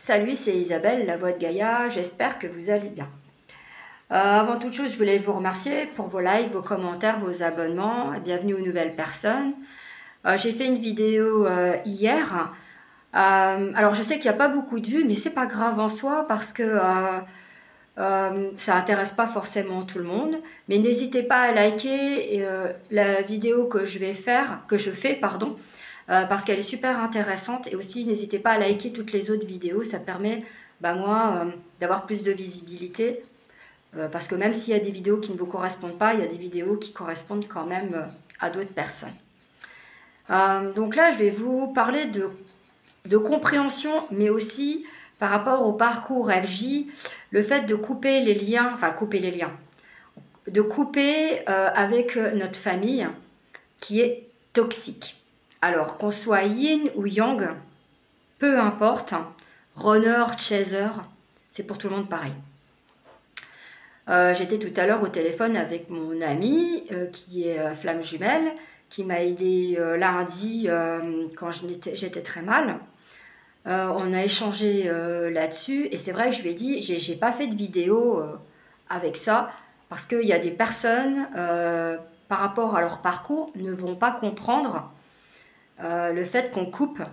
Salut, c'est Isabelle, la voix de Gaïa, j'espère que vous allez bien. Avant toute chose, je voulais vous remercier pour vos likes, vos commentaires, vos abonnements et bienvenue aux nouvelles personnes. J'ai fait une vidéo hier. Alors je sais qu'il n'y a pas beaucoup de vues, mais c'est pas grave en soi parce que ça intéresse pas forcément tout le monde. Mais n'hésitez pas à liker la vidéo que je fais, pardon, parce qu'elle est super intéressante. Et aussi, n'hésitez pas à liker toutes les autres vidéos. Ça permet, moi, d'avoir plus de visibilité. Parce que même s'il y a des vidéos qui ne vous correspondent pas, il y a des vidéos qui correspondent quand même à d'autres personnes. Donc là, je vais vous parler de compréhension, mais aussi par rapport au parcours FJ, le fait de couper les liens, de couper avec notre famille qui est toxique. Alors, qu'on soit yin ou yang, peu importe, runner, chaser, c'est pour tout le monde pareil. J'étais tout à l'heure au téléphone avec mon ami qui est flamme jumelle, qui m'a aidé lundi quand j'étais très mal. On a échangé là-dessus et c'est vrai que je lui ai dit, j'ai pas fait de vidéo avec ça parce qu'il y a des personnes par rapport à leur parcours ne vont pas comprendre le fait qu'on coupe,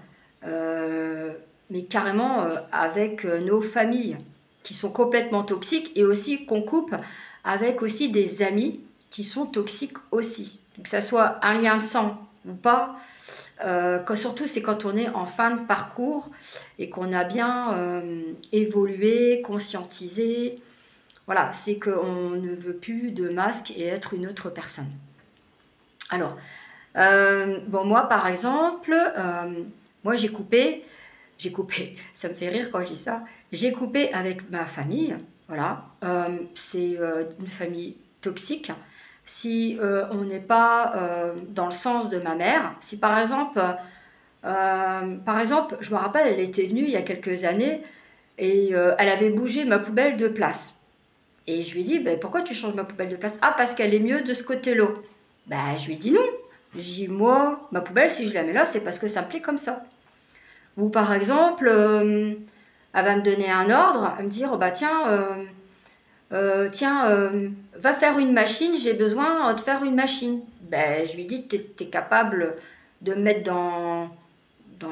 mais carrément avec nos familles qui sont complètement toxiques et aussi qu'on coupe avec aussi des amis qui sont toxiques aussi. Que ça soit un lien de sang ou pas, surtout c'est quand on est en fin de parcours et qu'on a bien évolué, conscientisé. Voilà, c'est qu'on ne veut plus de masque et être une autre personne. Alors, moi par exemple, moi j'ai coupé, ça me fait rire quand je dis ça, j'ai coupé avec ma famille, voilà, c'est une famille toxique. Si on n'est pas dans le sens de ma mère, si par exemple, je me rappelle, elle était venue il y a quelques années et elle avait bougé ma poubelle de place. Et je lui ai dit, pourquoi tu changes ma poubelle de place? Ah, parce qu'elle est mieux de ce côté-là. Je lui ai dit non. J'ai dit, moi, ma poubelle, si je la mets là, c'est parce que ça me plaît comme ça. Ou par exemple, elle va me donner un ordre, elle me dire, va faire une machine, j'ai besoin de faire une machine. Je lui dis, tu es capable de me mettre dans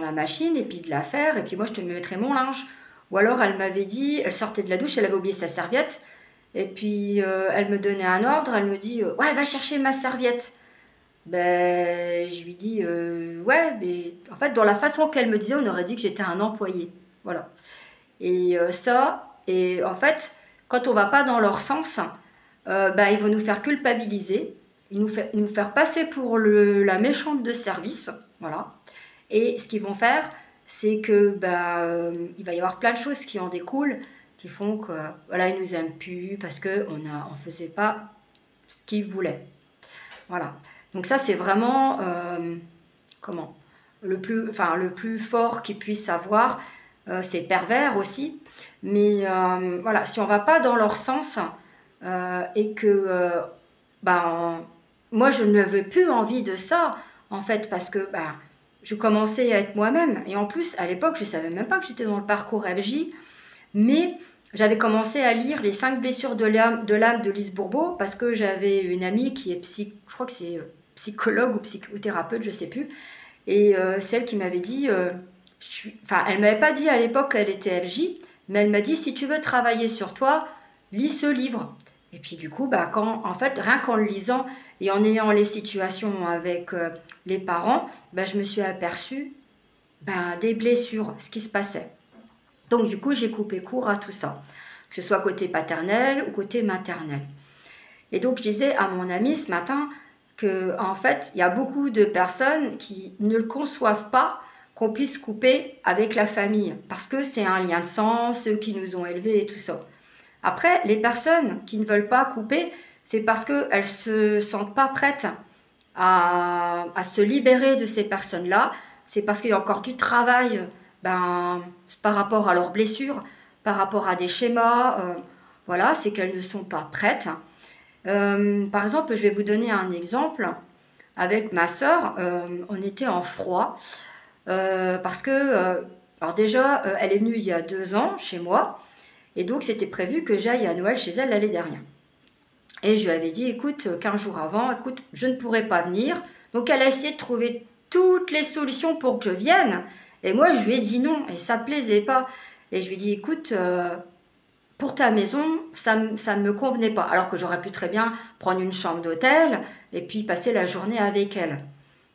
la machine et puis de la faire, et puis moi je te mettrai mon linge. Ou alors elle m'avait dit, elle sortait de la douche, elle avait oublié sa serviette, et puis elle me donnait un ordre, elle me dit, ouais, va chercher ma serviette. Je lui dis, ouais, mais en fait, dans la façon qu'elle me disait, on aurait dit que j'étais un employé. Voilà. Et et en fait, quand on va pas dans leur sens, ils vont nous faire culpabiliser, nous faire passer pour la méchante de service. Voilà. Et ce qu'ils vont faire, c'est que il va y avoir plein de choses qui en découlent, qui font que voilà, ils nous aiment plus parce qu'on faisait pas ce qu'ils voulaient. Voilà. Donc ça, c'est vraiment le plus fort qu'ils puissent avoir. C'est pervers aussi. Mais voilà, si on va pas dans leur sens et que moi, je n'avais plus envie de ça, en fait, parce que je commençais à être moi-même. Et en plus, à l'époque, je savais même pas que j'étais dans le parcours FJ, mais j'avais commencé à lire Les 5 blessures de l'âme de Lise Bourbeau parce que j'avais une amie qui est je crois que c'est psychologue ou psychothérapeute, je sais plus. Et celle qui m'avait dit, elle m'avait pas dit à l'époque qu'elle était FJ, mais elle m'a dit si tu veux travailler sur toi, lis ce livre. Et puis du coup, rien qu'en le lisant et en ayant les situations avec les parents, je me suis aperçue des blessures, ce qui se passait. Donc du coup, j'ai coupé court à tout ça, que ce soit côté paternel ou côté maternel. Et donc je disais à mon ami ce matin que en fait, il y a beaucoup de personnes qui ne le conçoivent pas qu'on puisse couper avec la famille parce que c'est un lien de sang, ceux qui nous ont élevés et tout ça. Après, les personnes qui ne veulent pas couper, c'est parce qu'elles se sentent pas prêtes à se libérer de ces personnes-là. C'est parce qu'il y a encore du travail par rapport à leurs blessures, par rapport à des schémas. Voilà, c'est qu'elles ne sont pas prêtes. Par exemple, je vais vous donner un exemple. Avec ma sœur, on était en froid parce que Alors déjà, elle est venue il y a 2 ans chez moi, et donc c'était prévu que j'aille à Noël chez elle l'année dernière. Et je lui avais dit, écoute, 15 jours avant, écoute, je ne pourrai pas venir. Donc elle a essayé de trouver toutes les solutions pour que je vienne. Et moi, je lui ai dit non, et ça ne plaisait pas. Et je lui ai dit, écoute, pour ta maison, ça ne me convenait pas. Alors que j'aurais pu très bien prendre une chambre d'hôtel et puis passer la journée avec elle.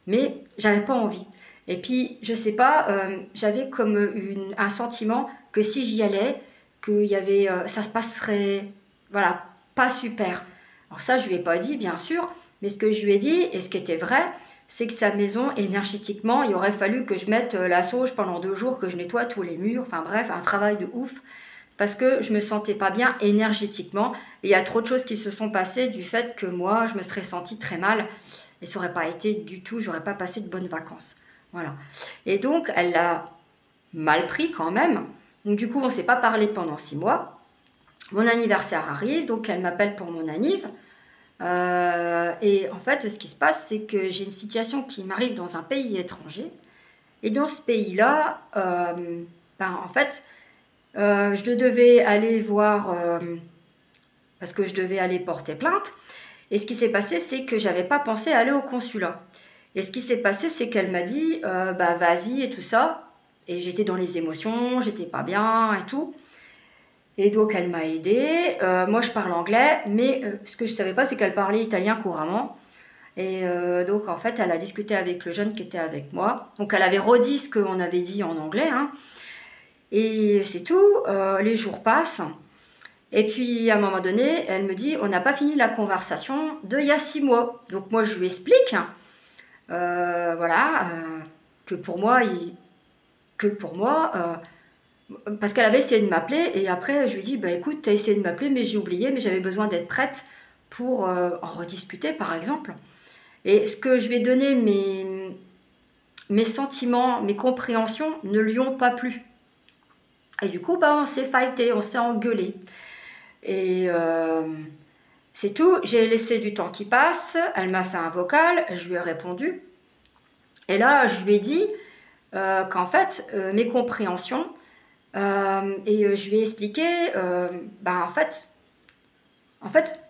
Mais j'avais pas envie. Et puis, je sais pas, j'avais comme un sentiment que si j'y allais, qu'il y avait, ça se passerait, voilà, pas super. Alors ça, je lui ai pas dit, bien sûr, mais ce que je lui ai dit, et ce qui était vrai, c'est que sa maison, énergétiquement, il aurait fallu que je mette la sauge pendant 2 jours, que je nettoie tous les murs, enfin bref, un travail de ouf, parce que je me sentais pas bien énergétiquement. Et il y a trop de choses qui se sont passées du fait que moi, je me serais sentie très mal, et ça aurait pas été du tout, j'aurais pas passé de bonnes vacances. Voilà. Et donc, elle l'a mal pris quand même. Donc du coup, on s'est pas parlé pendant 6 mois. Mon anniversaire arrive, donc elle m'appelle pour mon anniv. Et en fait, ce qui se passe, c'est que j'ai une situation qui m'arrive dans un pays étranger. Et dans ce pays-là, en fait, je devais aller voir, parce que je devais aller porter plainte. Et ce qui s'est passé, c'est que j'avais pas pensé aller au consulat. Et ce qui s'est passé, c'est qu'elle m'a dit, vas-y et tout ça. Et j'étais dans les émotions, j'étais pas bien et tout. Et donc elle m'a aidée. Moi je parle anglais, mais ce que je savais pas, c'est qu'elle parlait italien couramment. Et donc en fait, elle a discuté avec le jeune qui était avec moi. Donc elle avait redit ce qu'on avait dit en anglais, hein. Et c'est tout. Les jours passent. Et puis à un moment donné, elle me dit, on n'a pas fini la conversation d'il y a 6 mois. Donc moi je lui explique, voilà, que pour moi, parce qu'elle avait essayé de m'appeler, et après je lui dis, bah écoute, tu as essayé de m'appeler, mais j'ai oublié, mais j'avais besoin d'être prête pour en rediscuter par exemple. Et ce que je lui ai donné, mes sentiments, mes compréhensions ne lui ont pas plu. Et du coup, on s'est fighté, on s'est engueulé. Et c'est tout, j'ai laissé du temps qui passe, elle m'a fait un vocal, je lui ai répondu. Et là, je lui ai dit qu'en fait, mes compréhensions, et je lui ai expliqué, en fait,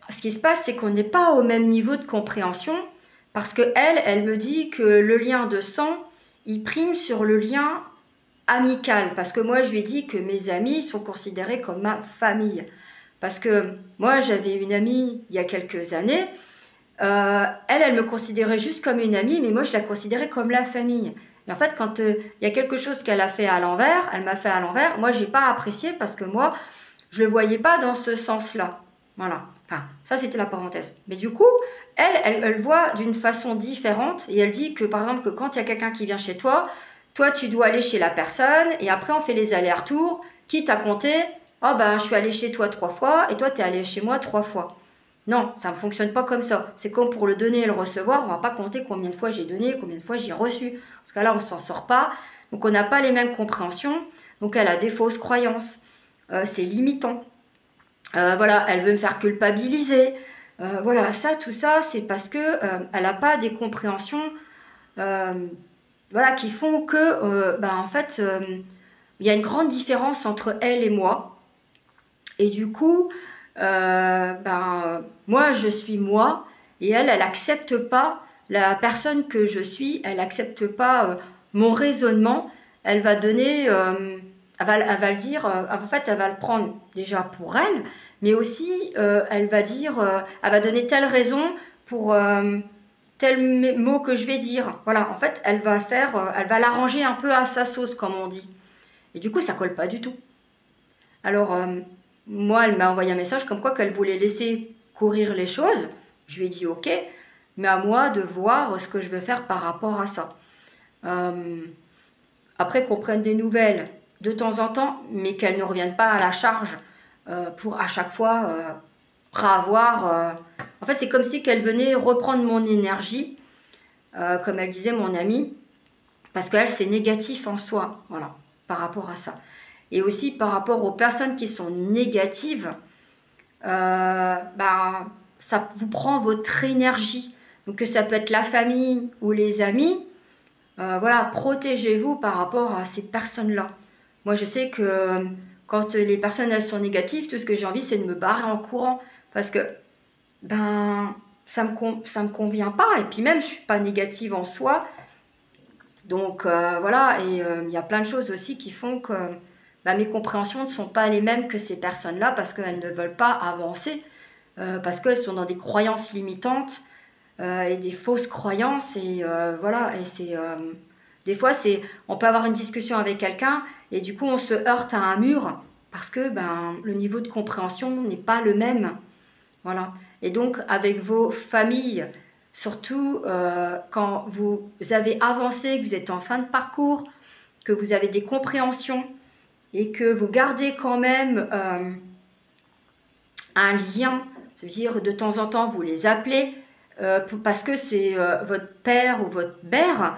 ce qui se passe, c'est qu'on n'est pas au même niveau de compréhension, parce que elle me dit que le lien de sang, il prime sur le lien amical, parce que moi, je lui ai dit que mes amis sont considérés comme ma famille. Parce que moi, j'avais une amie il y a quelques années, elle me considérait juste comme une amie, mais moi, je la considérais comme la famille. Et en fait, quand il y a quelque chose qu'elle a fait à l'envers, elle m'a fait à l'envers, moi, j'ai pas apprécié parce que moi, je le voyais pas dans ce sens-là. Voilà. Enfin, ça, c'était la parenthèse. Mais du coup, elle voit d'une façon différente, et elle dit que, par exemple, que quand il y a quelqu'un qui vient chez toi, toi, tu dois aller chez la personne, et après, on fait les allers-retours, quitte à compter, oh je suis allée chez toi 3 fois, et toi, tu es allé chez moi 3 fois. Non, ça ne fonctionne pas comme ça. C'est comme pour le donner et le recevoir, on ne va pas compter combien de fois j'ai donné, combien de fois j'ai reçu. Parce que là, on ne s'en sort pas. Donc, on n'a pas les mêmes compréhensions. Donc, elle a des fausses croyances. C'est limitant. Voilà, elle veut me faire culpabiliser. Voilà, tout ça, c'est parce que elle n'a pas des compréhensions voilà, qui font que, en fait, il y a une grande différence entre elle et moi. Et du coup, moi, je suis moi, et elle n'accepte pas la personne que je suis, elle n'accepte pas mon raisonnement. Elle va donner, elle va le dire, en fait, elle va le prendre déjà pour elle, mais aussi, elle va dire, elle va donner telle raison pour tel mot que je vais dire. Voilà, en fait, elle va faire, elle va l'arranger un peu à sa sauce, comme on dit. Et du coup, ça colle pas du tout. Alors, moi, elle m'a envoyé un message comme quoi qu'elle voulait laisser courir les choses. Je lui ai dit ok, mais à moi de voir ce que je vais faire par rapport à ça. Après qu'on prenne des nouvelles de temps en temps, mais qu'elles ne reviennent pas à la charge pour à chaque fois ravoir. En fait, c'est comme si qu'elle venait reprendre mon énergie, comme elle disait mon amie, parce qu'elle, c'est négatif en soi, voilà, par rapport à ça. Et aussi par rapport aux personnes qui sont négatives, ça vous prend votre énergie. Donc que ça peut être la famille ou les amis. Voilà, protégez-vous par rapport à ces personnes-là. Moi, je sais que quand les personnes elles sont négatives, tout ce que j'ai envie, c'est de me barrer en courant. Parce que, ben, ça me convient pas. Et puis même, je suis pas négative en soi. Donc voilà, et il y a plein de choses aussi qui font que bah, mes compréhensions ne sont pas les mêmes que ces personnes-là parce qu'elles ne veulent pas avancer, parce qu'elles sont dans des croyances limitantes et des fausses croyances. Et voilà, et c'est... des fois, on peut avoir une discussion avec quelqu'un et du coup, on se heurte à un mur parce que ben, le niveau de compréhension n'est pas le même. Voilà. Et donc, avec vos familles, surtout quand vous avez avancé, que vous êtes en fin de parcours, que vous avez des compréhensions et que vous gardez quand même un lien, c'est-à-dire de temps en temps vous les appelez parce que c'est votre père ou votre mère,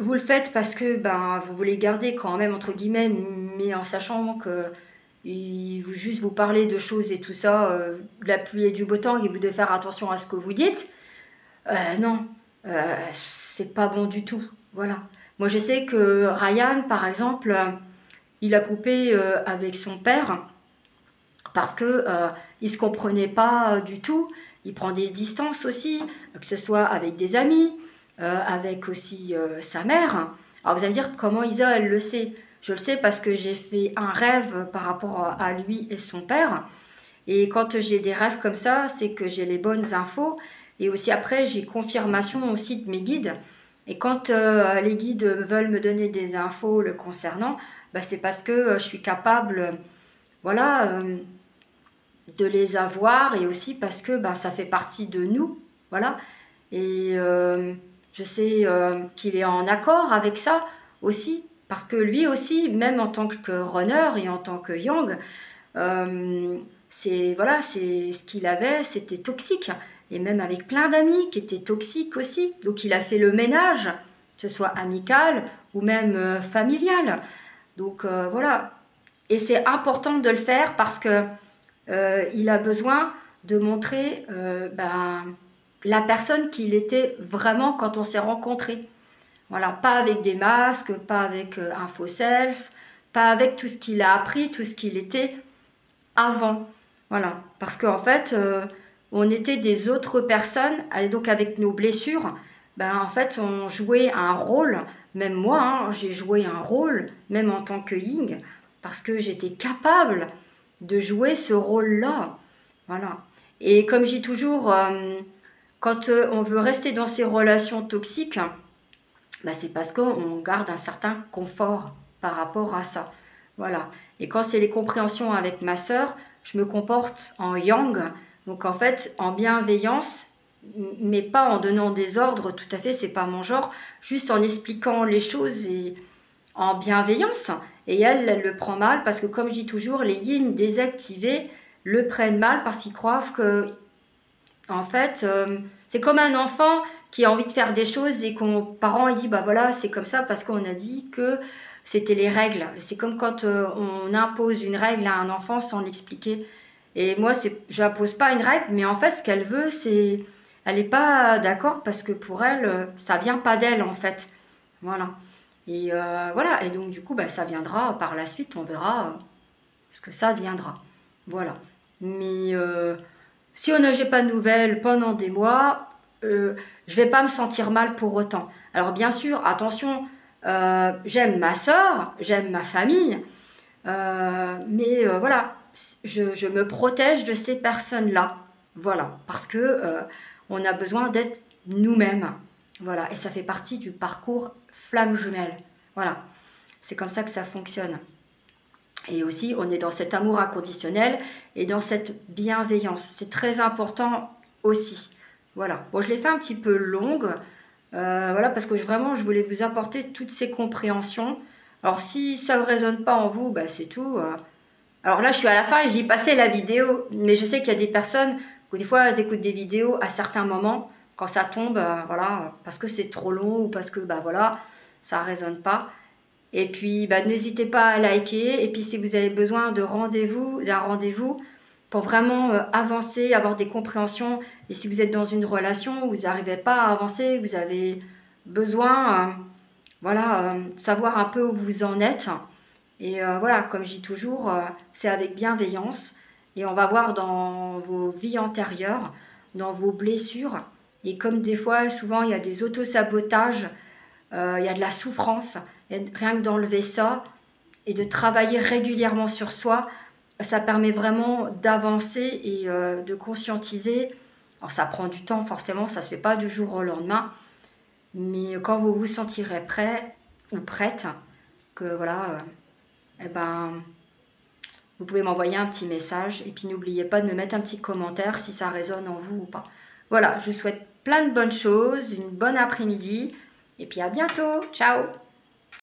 vous le faites parce que ben, vous voulez garder quand même entre guillemets, mais en sachant que vous juste vous parler de choses et tout ça, de la pluie et du beau temps, et vous devez faire attention à ce que vous dites. Non, c'est pas bon du tout. Voilà. Moi, je sais que Ryan, par exemple, il a coupé avec son père parce que il se comprenait pas du tout. Il prend des distances aussi, que ce soit avec des amis, avec aussi sa mère. Alors vous allez me dire comment Isa elle le sait. Je le sais parce que j'ai fait un rêve par rapport à lui et son père. Et quand j'ai des rêves comme ça, c'est que j'ai les bonnes infos. Et aussi après, j'ai confirmation aussi de mes guides. Et quand les guides veulent me donner des infos le concernant, bah, c'est parce que je suis capable, voilà, de les avoir et aussi parce que bah, ça fait partie de nous, voilà. Et je sais qu'il est en accord avec ça aussi, parce que lui aussi, même en tant que runner et en tant que yang, c'est voilà, c'est ce qu'il avait, c'était toxique. Et même avec plein d'amis qui étaient toxiques aussi. Donc il a fait le ménage, que ce soit amical ou même familial. Donc voilà. Et c'est important de le faire parce que il a besoin de montrer ben, la personne qu'il était vraiment quand on s'est rencontrés. Voilà, pas avec des masques, pas avec un faux self, pas avec tout ce qu'il a appris, tout ce qu'il était avant. Voilà, parce qu'en fait, on était des autres personnes, et donc avec nos blessures, ben, en fait, on jouait un rôle, même moi, hein, j'ai joué un rôle, même en tant que Ying, parce que j'étais capable de jouer ce rôle-là. Voilà. Et comme je dis toujours, quand on veut rester dans ces relations toxiques, ben, c'est parce qu'on garde un certain confort par rapport à ça. Voilà. Et quand c'est les compréhensions avec ma sœur, je me comporte en yang, donc en fait en bienveillance, mais pas en donnant des ordres, tout à fait, c'est pas mon genre, juste en expliquant les choses et en bienveillance. Et elle le prend mal parce que, comme je dis toujours, les yin désactivés le prennent mal parce qu'ils croient que, en fait, c'est comme un enfant qui a envie de faire des choses et qu'on parent il dit bah voilà c'est comme ça parce qu'on a dit que c'était les règles. C'est comme quand on impose une règle à un enfant sans l'expliquer. Et moi j'impose pas une règle, mais en fait ce qu'elle veut c'est elle n'est pas d'accord parce que pour elle ça vient pas d'elle en fait. Voilà. Et voilà et donc du coup bah, ça viendra par la suite on verra ce que ça viendra. Voilà. Mais si on n'a pas de nouvelles pendant des mois, je vais pas me sentir mal pour autant. Alors bien sûr, attention, j'aime ma soeur, j'aime ma famille, mais voilà, je me protège de ces personnes-là. Voilà, parce que on a besoin d'être nous-mêmes. Voilà, et ça fait partie du parcours flamme jumelle. Voilà, c'est comme ça que ça fonctionne. Et aussi, on est dans cet amour inconditionnel et dans cette bienveillance. C'est très important aussi. Voilà. Bon, je l'ai fait un petit peu longue. Voilà, parce que vraiment, je voulais vous apporter toutes ces compréhensions. Alors, si ça ne résonne pas en vous, bah, c'est tout. Alors là, je suis à la fin et j'ai passé la vidéo. Mais je sais qu'il y a des personnes où des fois, elles écoutent des vidéos à certains moments, quand ça tombe, voilà, parce que c'est trop long ou parce que, bah voilà, ça ne résonne pas. Et puis, bah, n'hésitez pas à liker. Et puis, si vous avez besoin d'un rendez-vous pour vraiment avancer, avoir des compréhensions. Et si vous êtes dans une relation où vous n'arrivez pas à avancer, vous avez besoin, voilà, de savoir un peu où vous en êtes. Et voilà, comme je dis toujours, c'est avec bienveillance. Et on va voir dans vos vies antérieures, dans vos blessures. Et comme des fois, souvent, il y a des autosabotages, il y a de la souffrance, et rien que d'enlever ça et de travailler régulièrement sur soi, ça permet vraiment d'avancer et de conscientiser. Alors ça prend du temps, forcément, ça ne se fait pas du jour au lendemain. Mais quand vous vous sentirez prêt ou prête, que voilà, eh ben, vous pouvez m'envoyer un petit message. Et puis n'oubliez pas de me mettre un petit commentaire si ça résonne en vous ou pas. Voilà, je vous souhaite plein de bonnes choses, une bonne après-midi. Et puis à bientôt. Ciao!